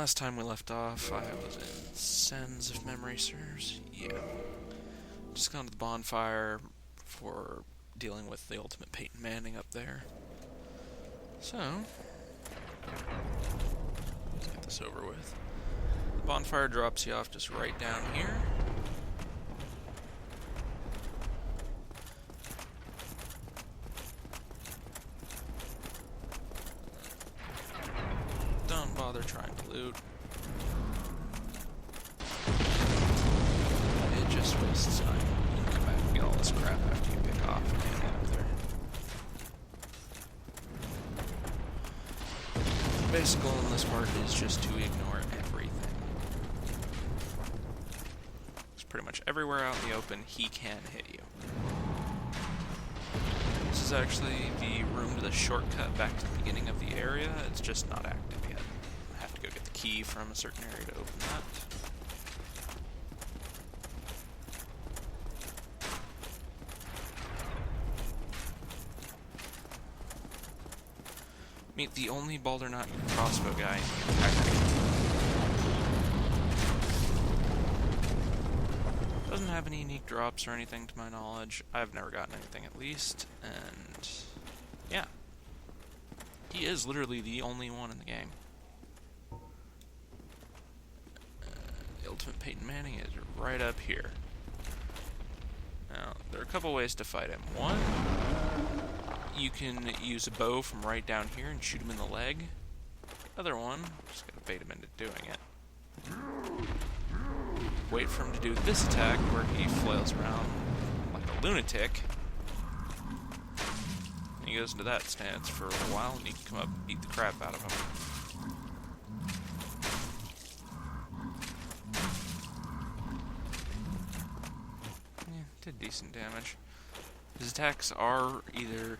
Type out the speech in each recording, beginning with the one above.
Last time we left off, I was in Sens, if memory serves. Yeah. Just gone to the bonfire for dealing with the ultimate Peyton Manning up there. So, let's get this over with. The bonfire drops you off just right down here. Don't bother trying to loot. It just wastes time. You can come back and get all this crap after you pick off and hand it up there. The basic goal in this part is just to ignore everything. Because pretty much everywhere out in the open, he can hit you. This is actually the room to the shortcut back to the beginning of the area. It's just not active yet. I have to go get the key from a certain area to open that. Meet the only Balder Knot crossbow guy in the entire game. Doesn't have any unique drops or anything to my knowledge. I've never gotten anything at least, and yeah. He is literally the only one in the game. The ultimate Peyton Manning is right up here. Now, there are a couple ways to fight him. One, you can use a bow from right down here and shoot him in the leg. The other one, just gotta bait him into doing it. Wait for him to do this attack where he flails around like a lunatic. And he goes into that stance for a while and you can come up and beat the crap out of him. Yeah, did decent damage. His attacks are either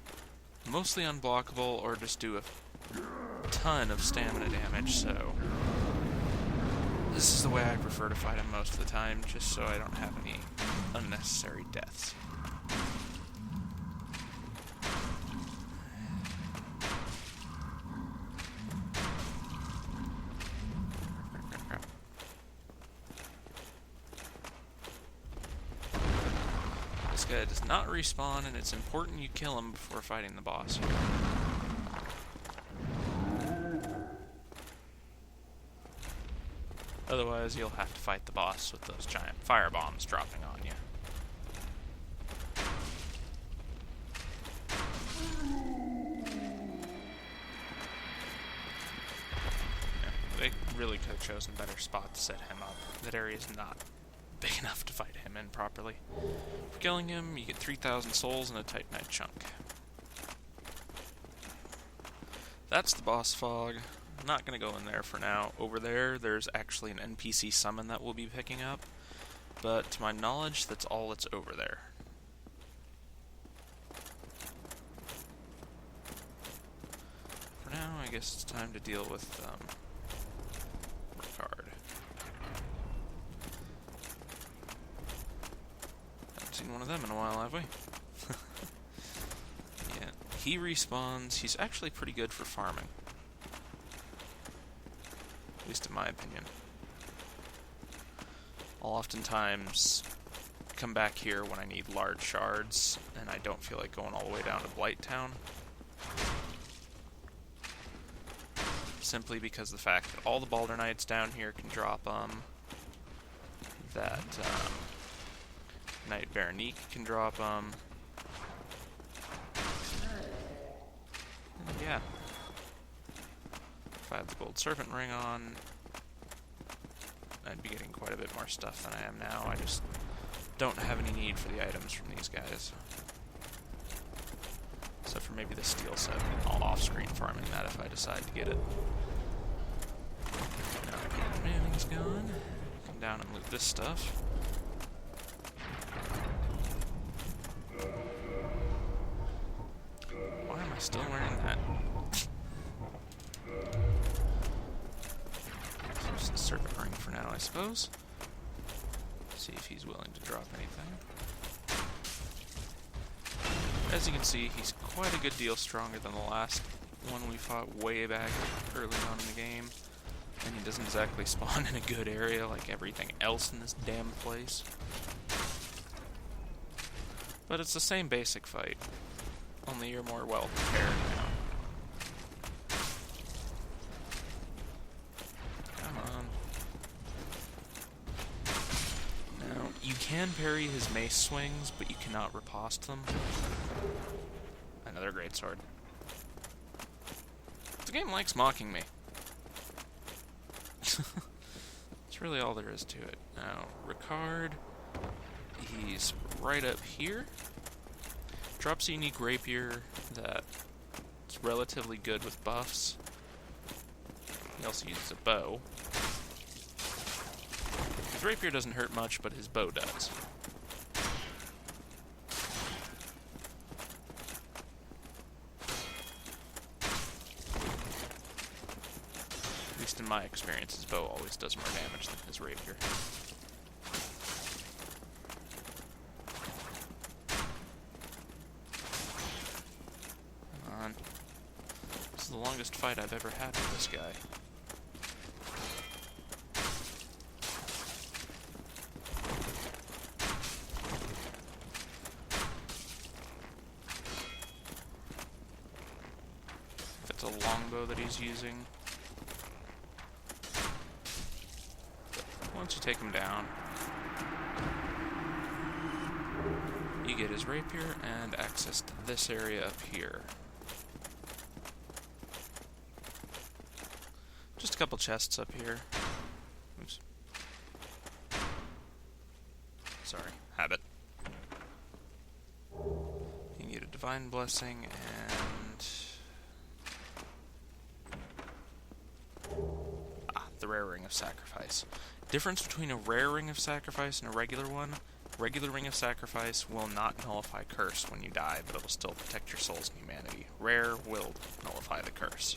mostly unblockable or just do a ton of stamina damage, so this is the way I prefer to fight him most of the time, just so I don't have any unnecessary deaths. This guy does not respawn, and it's important you kill him before fighting the boss here. Otherwise, you'll have to fight the boss with those giant fire bombs dropping on you. Yeah, they really could have chosen a better spot to set him up. That area is not big enough to fight him in properly. For killing him, you get 3,000 souls and a Titanite chunk. That's the boss fog. I'm not going to go in there for now. Over there, there's actually an NPC summon that we'll be picking up, but to my knowledge, that's all that's over there. For now, I guess it's time to deal with Ricard. Haven't seen one of them in a while, have we? Yeah, he respawns. He's actually pretty good for farming. At least in my opinion. I'll oftentimes come back here when I need large shards, and I don't feel like going all the way down to Blighttown. Simply because of the fact that all the Balder Knights down here can drop them. That Knight Veronique can drop them. And yeah. If I had the Gold Serpent Ring on, I'd be getting quite a bit more stuff than I am now. I just don't have any need for the items from these guys. Except for maybe the steel set. I'll off-screen farming that if I decide to get it. Now Peyton Manning's gone. Come down and loot this stuff. Why am I still wearing that? Just the Serpent Ring for now, I suppose. See if he's willing to drop anything. As you can see, he's quite a good deal stronger than the last one we fought way back early on in the game. And he doesn't exactly spawn in a good area like everything else in this damn place. But it's the same basic fight, only you're more well prepared now. Come on. Now, you can parry his mace swings, but you cannot riposte them. Another greatsword. The game likes mocking me. That's really all there is to it. Now, Ricard, he's right up here. Drops a unique rapier that's relatively good with buffs. He also uses a bow. His rapier doesn't hurt much, but his bow does. At least in my experience, his bow always does more damage than his rapier. Come on. This is the longest fight I've ever had with this guy. If it's a longbow that he's using. Once you take him down, you get his rapier and access to this area up here. Just a couple chests up here. Oops. Sorry, habit. You get a divine blessing and the rare ring of sacrifice. Difference between a rare ring of sacrifice and a regular one. Regular ring of sacrifice will not nullify curse when you die, but it will still protect your souls and humanity. Rare will nullify the curse.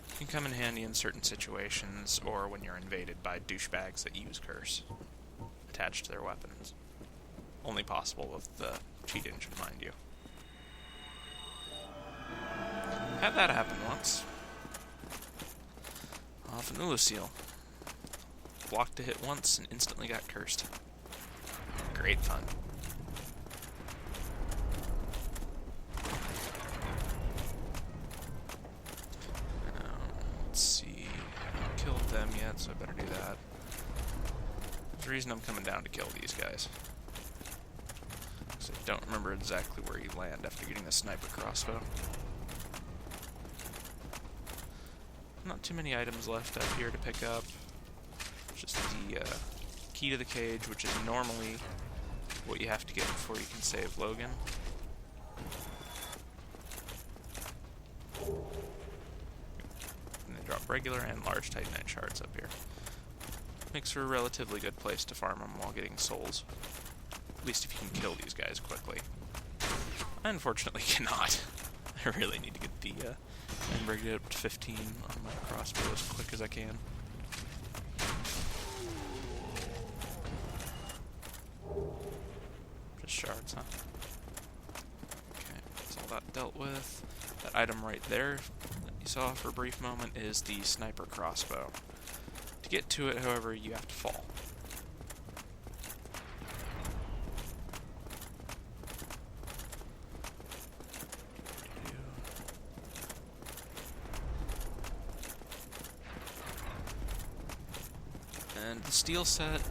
It can come in handy in certain situations, or when you're invaded by douchebags that use curse attached to their weapons. Only possible with the cheat engine, mind you. Had that happen once. Off an Ulusil. Blocked a hit once and instantly got cursed. Great fun. Let's see. I haven't killed them yet, so I better do that. There's a reason I'm coming down to kill these guys. Because I don't remember exactly where you land after getting the sniper crossbow. Not too many items left up here to pick up. Just the key to the cage, which is normally what you have to get before you can save Logan. And they drop regular and large Titanite shards up here. Makes for a relatively good place to farm them while getting souls. At least if you can kill these guys quickly. I unfortunately cannot. I really need to get the and bring it up to 15 on my crossbow as quick as I can. Just shards, huh? Okay, that's all that dealt with. That item right there that you saw for a brief moment is the sniper crossbow. To get to it, however, you have to fall. And the steel set,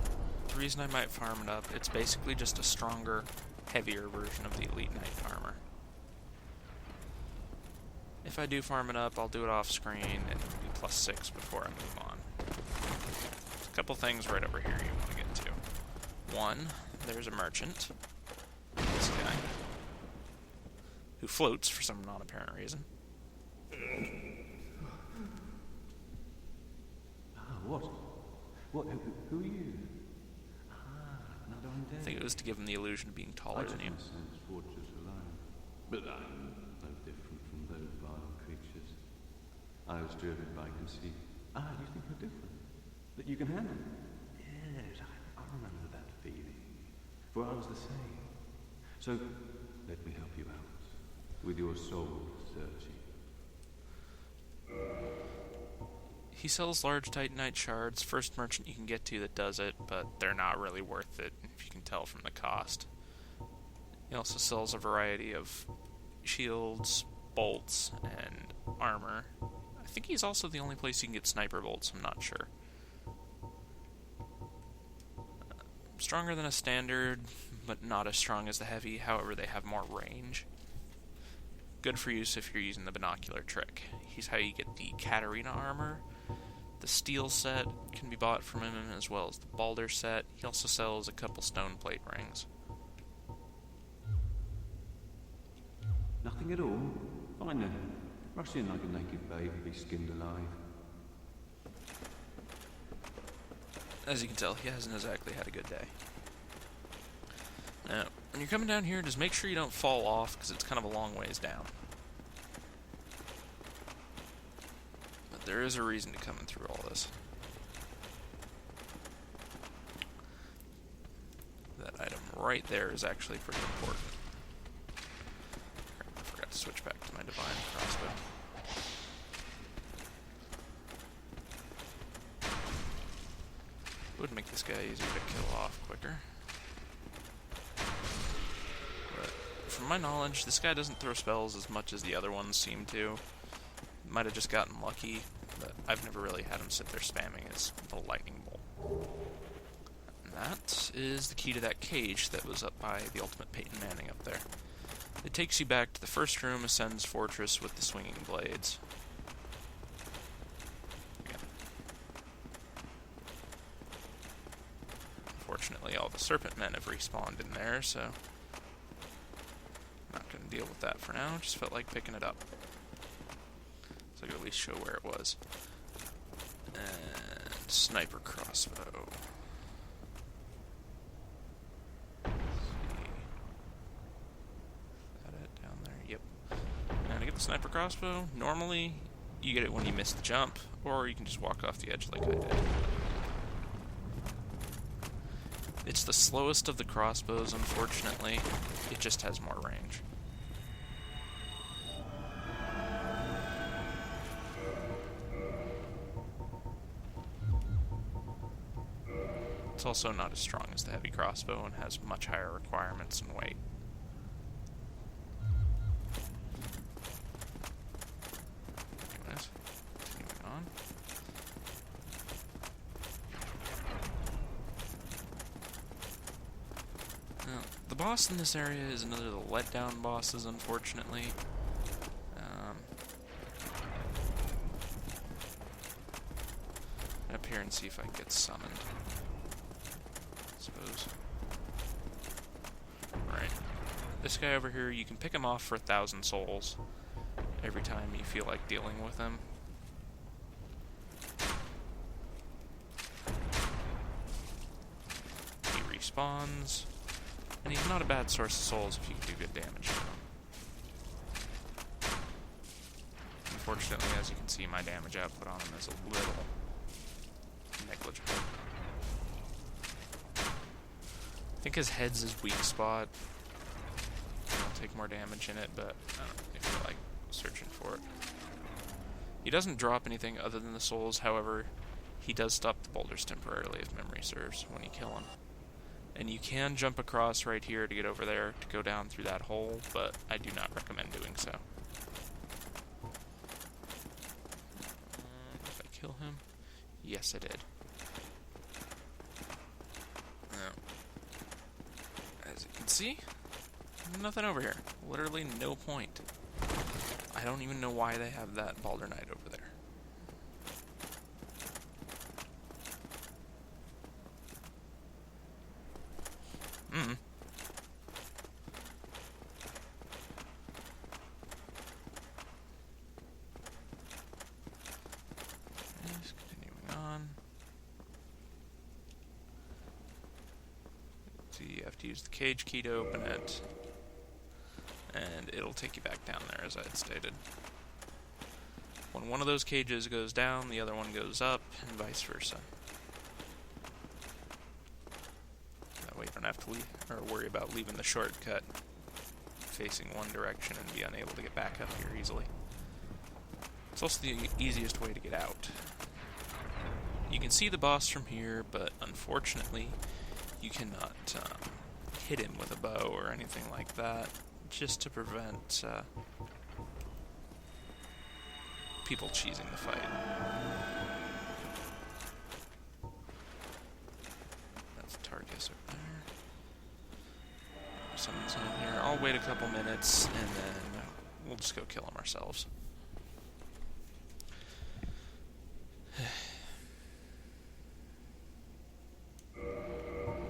the reason I might farm it up, it's basically just a stronger, heavier version of the Elite Knight armor. If I do farm it up, I'll do it off screen and be +6 before I move on. There's a couple things right over here you want to get to. One, there's a merchant, this guy, who floats for some non-apparent reason. What? Who are you? Another undead. I think it was to give him the illusion of being taller than you. Fortress alone. But I'm no different from those vile creatures. I was driven by conceit. You think you're different? That you can handle it? Yes, I remember that feeling. For I was the same. So, let me help you out. With your soul searching. He sells large titanite shards, first merchant you can get to that does it, but they're not really worth it, if you can tell from the cost. He also sells a variety of shields, bolts, and armor. I think he's also the only place you can get sniper bolts, I'm not sure. Stronger than a standard, but not as strong as the heavy, however they have more range. Good for use if you're using the binocular trick. He's how you get the Katarina armor. The steel set can be bought from him, as well as the Balder set. He also sells a couple stone plate rings. Nothing at all. Fine then. Rush in like a naked babe and be skinned alive. As you can tell, he hasn't exactly had a good day. Now, when you're coming down here, just make sure you don't fall off, because it's kind of a long ways down. But there is a reason to coming through all this. That item right there is actually pretty important. Crap, I forgot to switch back to my divine crossbow. Would make this guy easier to kill off quicker. But from my knowledge, this guy doesn't throw spells as much as the other ones seem to. Might have just gotten lucky, but I've never really had him sit there spamming his little lightning bolt. And that is the key to that cage that was up by the Ultimate Peyton Manning up there. It takes you back to the first room, Ascend's Fortress with the swinging blades. Unfortunately, all the serpent men have respawned in there, so I'm not going to deal with that for now. Just felt like picking it up, so I could at least show where it was. And sniper crossbow. Let's see. Is that it down there? Yep. Now to get the sniper crossbow, normally you get it when you miss the jump, or you can just walk off the edge like I did. It's the slowest of the crossbows, unfortunately. It just has more range. It's also not as strong as the heavy crossbow and has much higher requirements and weight. Anyways, continuing on. Now, the boss in this area is another of the letdown bosses, unfortunately. Up here and see if I can get summoned. I suppose. Right. This guy over here, you can pick him off for 1,000 souls every time you feel like dealing with him. He respawns. And he's not a bad source of souls if you can do good damage to him. Unfortunately, as you can see, my damage output on him is a little negligible. I think his head's his weak spot. I'll take more damage in it, but I don't really feel like searching for it. He doesn't drop anything other than the souls, however, he does stop the boulders temporarily if memory serves when you kill him. And you can jump across right here to get over there to go down through that hole, but I do not recommend doing so. Did I kill him? Yes, I did. Now, as you can see, nothing over here. Literally no point. I don't even know why they have that Balder Knight over there. Yes, continuing on. So you have to use the cage key to open it, and it'll take you back down there, as I had stated. When one of those cages goes down, the other one goes up, and vice versa. That way you don't have to leave, or worry about leaving the shortcut facing one direction and be unable to get back up here easily. It's also the easiest way to get out. You can see the boss from here, but unfortunately, you cannot hit him with a bow or anything like that, just to prevent people cheesing the fight. That's Tarkus over there. Someone's in here. I'll wait a couple minutes, and then we'll just go kill him ourselves.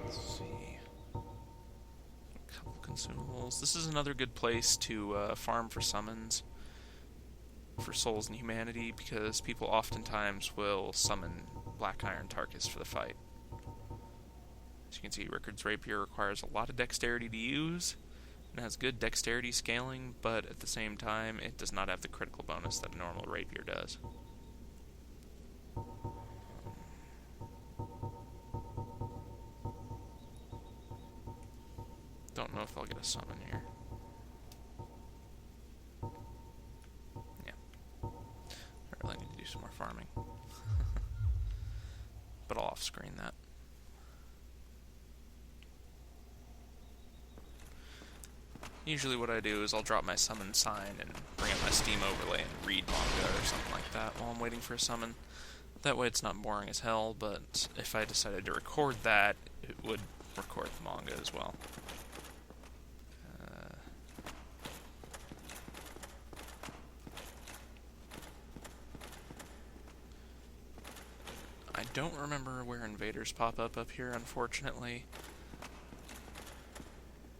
Let's see. A couple consumables. This is another good place to farm for summons, for souls and humanity, because people oftentimes will summon Black Iron Tarkus for the fight. As you can see, Rickard's Rapier requires a lot of dexterity to use, and has good dexterity scaling, but at the same time, it does not have the critical bonus that a normal Rapier does. Don't know if I'll get a summon here. Yeah. I really need to do some more farming. But I'll off-screen that. Usually what I do is I'll drop my summon sign and bring up my Steam overlay and read manga or something like that while I'm waiting for a summon. That way it's not boring as hell, but if I decided to record that, it would record the manga as well. I don't remember where invaders pop up here, unfortunately.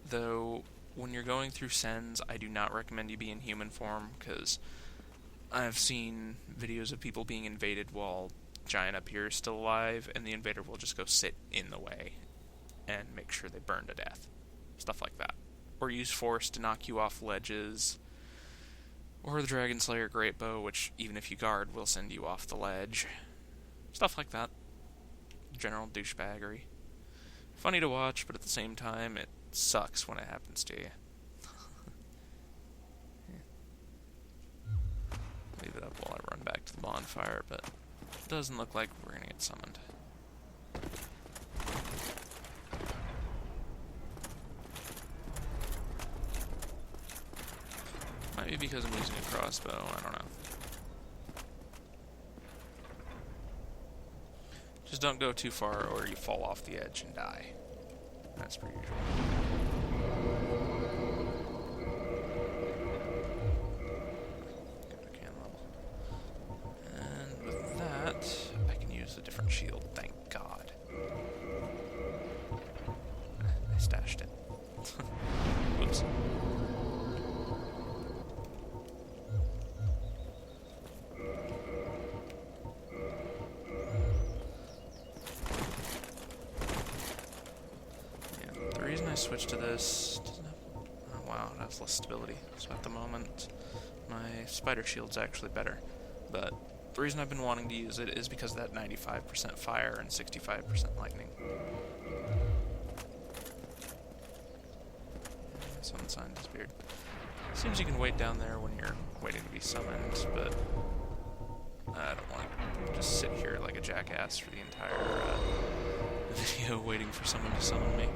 Though, when you're going through Sens, I do not recommend you be in human form, because I've seen videos of people being invaded while Giant up here is still alive, and the invader will just go sit in the way and make sure they burn to death. Stuff like that. Or use force to knock you off ledges. Or the Dragon Slayer Great Bow, which, even if you guard, will send you off the ledge. Stuff like that. General douchebaggery. Funny to watch, but at the same time, it sucks when it happens to you. Leave it up while I run back to the bonfire, but it doesn't look like we're gonna get summoned. Might be because I'm using a crossbow, I don't know. Just don't go too far or you fall off the edge and die. That's per usual. Got a can level. And with that, I can use a different shield, thank God. I stashed it. Whoops. Switch to this. Oh, wow, it has less stability. So at the moment, my spider shield's actually better. But the reason I've been wanting to use it is because of that 95% fire and 65% lightning. Summon sign disappeared. Seems you can wait down there when you're waiting to be summoned, but I don't want to just sit here like a jackass for the entire video waiting for someone to summon me.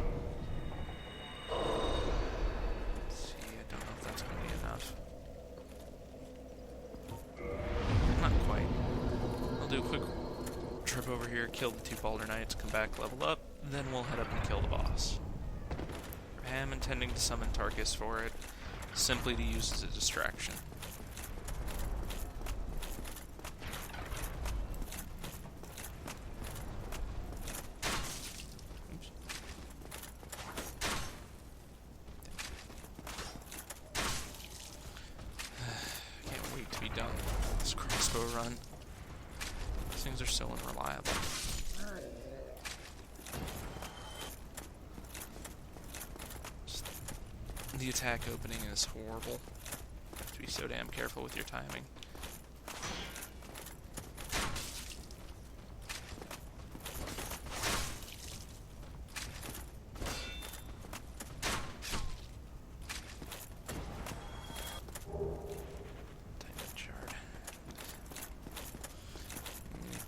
Trip over here, kill the two Balder Knights, come back, level up, then we'll head up and kill the boss. I am intending to summon Tarkus for it, simply to use as a distraction. Oops. Can't wait to be done with this crossbow run. Things are so unreliable. The attack opening is horrible. You have to be so damn careful with your timing.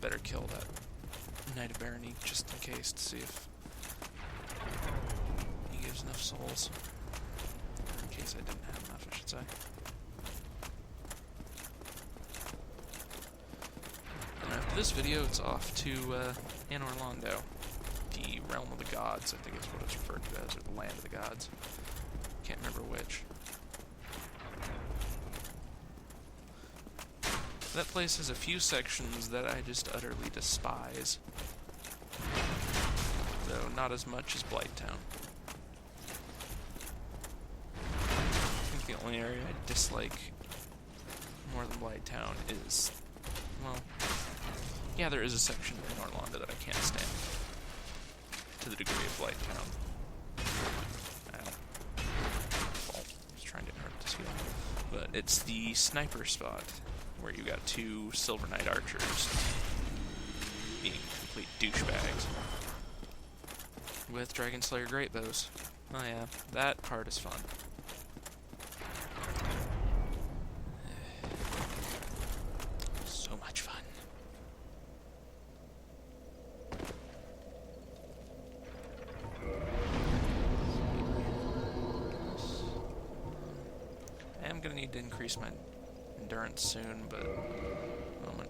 Better kill that Knight of Barony just in case to see if he gives enough souls. Or in case I didn't have enough, I should say. And after this video, it's off to Anor Londo, the Realm of the Gods, I think is what it's referred to as, or the Land of the Gods. Can't remember which. That place has a few sections that I just utterly despise. Though not as much as Blighttown. I think the only area I dislike more than Blighttown is, well, yeah, there is a section in Orlando that I can't stand. To the degree of Blighttown. Ow. Fault. I was trying to hurt this heal. But it's the sniper spot, where you got two Silver Knight archers being complete douchebags with Dragon Slayer great bows. Oh yeah, that part is fun. So much fun. I am gonna need to increase my endurance soon, but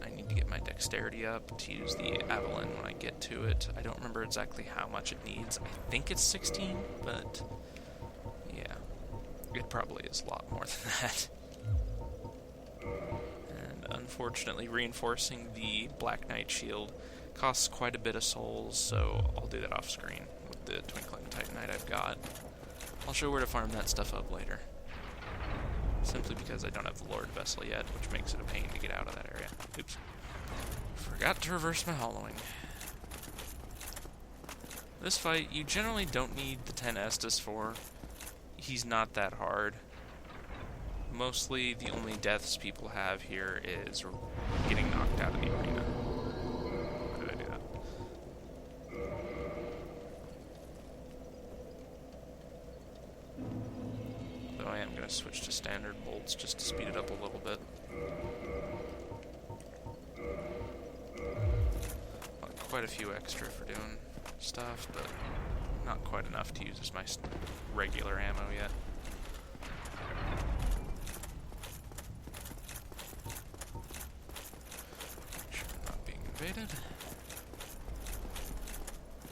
I need to get my dexterity up to use the Avalon when I get to it. I don't remember exactly how much it needs. I think it's 16, but yeah, it probably is a lot more than that. And unfortunately, reinforcing the Black Knight shield costs quite a bit of souls, so I'll do that off screen with the Twinkling Titanite I've got. I'll show where to farm that stuff up later. Simply because I don't have the Lord Vessel yet, which makes it a pain to get out of that area. Oops. Forgot to reverse my hollowing. This fight, you generally don't need the 10 Estus for. He's not that hard. Mostly, the only deaths people have here is getting knocked out of the arena. Why did I do that? Though I am going to switch to standard bolts just to speed it up a little bit. Quite a few extra for doing stuff, but not quite enough to use as my regular ammo yet. Make sure I'm not being invaded.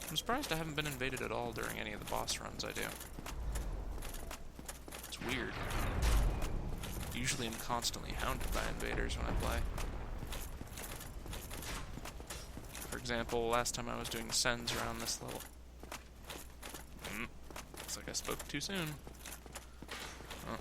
I'm surprised I haven't been invaded at all during any of the boss runs I do. It's weird. Usually I'm constantly hounded by invaders when I play. For example, last time I was doing Sens around this level. Looks like I spoke too soon. Oh.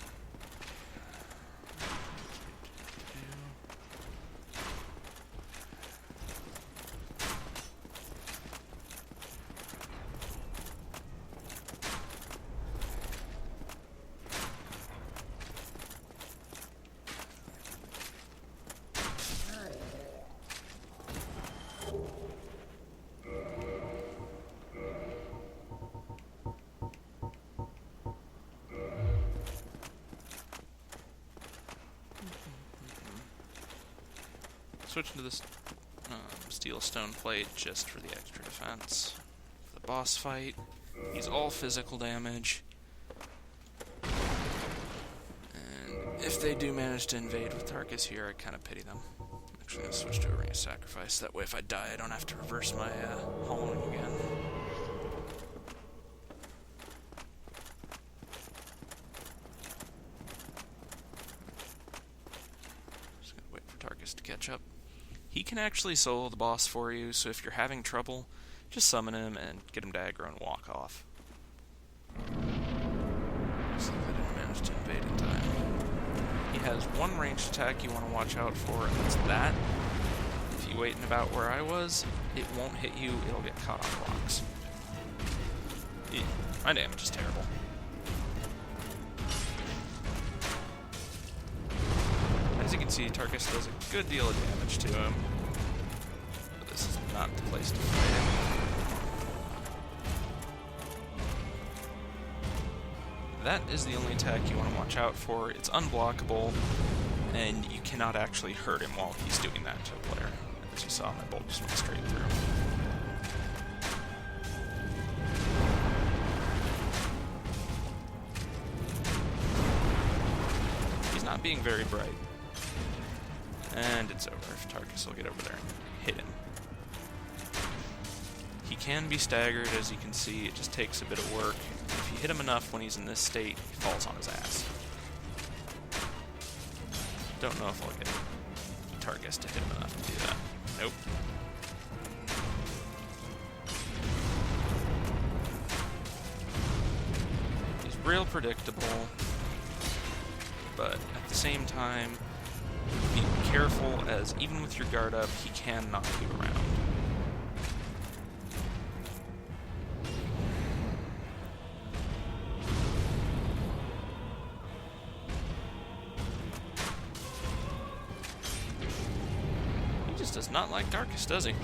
Switching to this steel stone plate just for the extra defense. For the boss fight, he's all physical damage. And if they do manage to invade with Tarkus here, I kind of pity them. I'm actually going to switch to a Ring of Sacrifice. That way if I die, I don't have to reverse my hollowing again. Just going to wait for Tarkus to catch up. He can actually solo the boss for you, so if you're having trouble, just summon him and get him to aggro and walk off. Looks like I didn't manage to invade in time. He has one ranged attack you want to watch out for, and it's that. If you wait in about where I was, it won't hit you, it'll get caught on rocks. My damage is terrible. As you can see, Tarkus does a good deal of damage to him. But this is not the place to fight him. That is the only attack you want to watch out for. It's unblockable, and you cannot actually hurt him while he's doing that to a player. As you saw, my bolt just went straight through. not being very bright. And it's over. If Tarkus will get over there and hit him. He can be staggered, as you can see. It just takes a bit of work. If you hit him enough when he's in this state, he falls on his ass. Don't know if I'll get Tarkus to hit him enough to do that. Nope. He's real predictable, but at the same time, be careful, as even with your guard up, he can knock you around. He just does not like Tarkus, does he?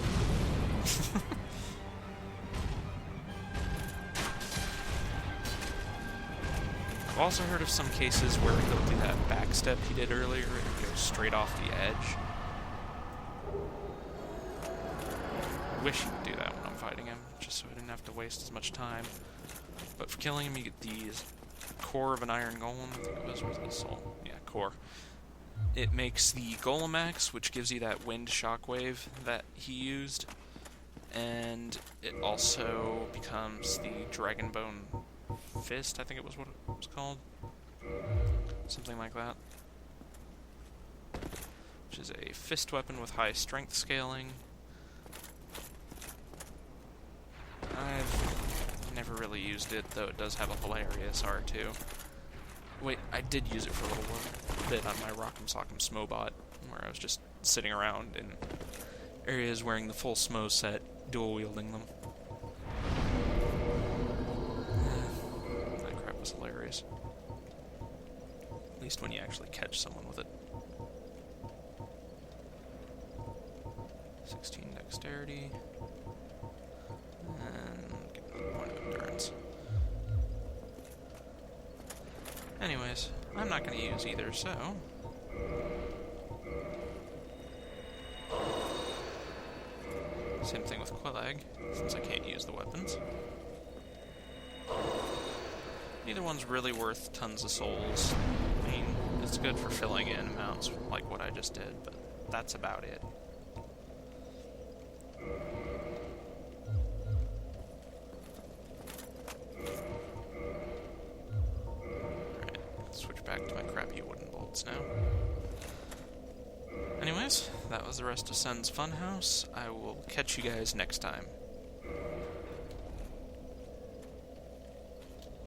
I've also heard of some cases where he'll do that backstep he did earlier and go straight off the edge. I wish he would do that when I'm fighting him, just so I didn't have to waste as much time. But for killing him, you get these core of an iron golem. I think it was the soul. Yeah, core. It makes the Golem Axe, which gives you that wind shockwave that he used, and it also becomes the Dragonbone Fist, I think it was what it was called. Something like that. Which is a fist weapon with high strength scaling. I've never really used it, though it does have a hilarious R2. Wait, I did use it for a little bit on my Rock'em Sock'em Smobot, where I was just sitting around in areas wearing the full Smo set, dual-wielding them. That crap was hilarious. At least when you actually catch someone with it. 16 dexterity. And get another point of endurance. Anyways, I'm not going to use either, so... Same thing with Quillag, since I can't use the weapons. Neither one's really worth tons of souls. I mean, it's good for filling in amounts like what I just did, but that's about it. Alright, let's switch back to my crappy wooden bolts now. Anyways, that was the rest of Sen's Funhouse. I will catch you guys next time.